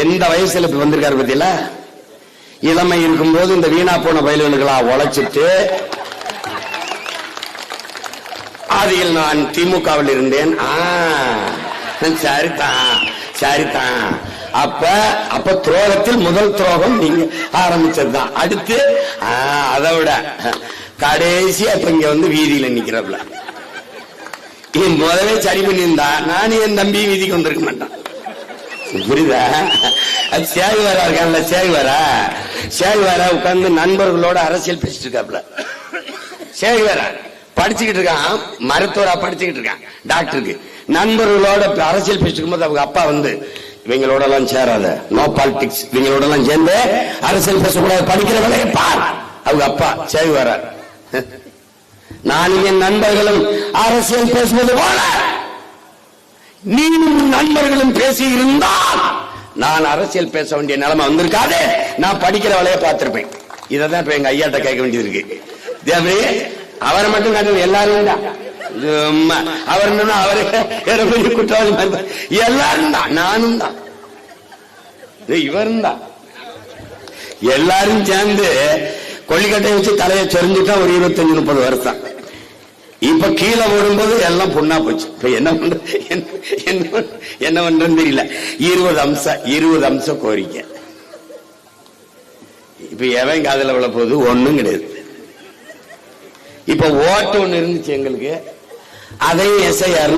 எந்த வயசுல இப்ப வந்திருக்காரு பத்தியில. இளமை இருக்கும்போது இந்த வீணா போன வயல்களா உழைச்சிட்டு அதில் நான் திமுகவில் இருந்தேன். சரிதான் சரிதான். அப்ப துரோகத்தில் முதல் துரோகம் நீங்க ஆரம்பிச்சதுதான். அடுத்து அதை விட கடைசியா இப்ப இங்க வந்து வீதியில நிக்கிறப்பல முதலே சரி பண்ணியிருந்தா நானும் என் தம்பி வீதிக்கு வந்திருக்க மாட்டான். புரியுதா? அது சேகுவாரா இருக்கான்ல, சேகுவாரா உட்கார்ந்து நண்பர்களோட அரசியல் பேசிட்டு இருக்காப்ல. சேகுவாரா படிச்சுக்கிட்டு இருக்கான், மருத்துவரா படிச்சுக்கிட்டு இருக்கான், டாக்டருக்கு. நண்பர்களோட அரசியல் பேசிட்டு இருக்கும்போது அவங்க அப்பா வந்து இவங்களோட எல்லாம் சேராத, நோ பாலிடிக்ஸ், இவங்களோட எல்லாம் சேர்ந்து அரசியல் பேசக்கூடாது, படிக்கிற வேலையை பார். அவங்க அப்பா சேகுவாரா. நானும் என் நண்பர்களும் அரசியல் பேசுவது போல நீயும் நண்பர்களும் பேசி இருந்தால் நான் அரசியல் பேச வேண்டிய நிலைமை வந்திருக்காது. நான் படிக்கிற வேலையை பார்த்திருப்பேன். இதான் இப்ப எங்க ஐயாட்ட கேட்க வேண்டியது இருக்கு. அவரை மட்டும் காட்டு, எல்லாரும் தான் அவர் அவரு குற்றாலி எல்லாரும் தான், நானும் தான், இவரும் தான். எல்லாரும் சேர்ந்து கொள்ளிக்கட்டையை வச்சு தலையை சொரிஞ்சுட்டா ஒரு 25-30 வருஷம். இப்ப கீழே ஓடும்போது எல்லாம் பொண்ணா போச்சு. இப்ப என்ன பண்றேன்னு தெரியல. 20 அம்சம் கோரிக்கை. இப்ப எவன் காதல விழ போகுது? ஒண்ணும் கிடையாது. இப்ப ஓட்டு ஒண்ணு இருந்துச்சு எங்களுக்கு, அதையும் எஸ்ஐஆர்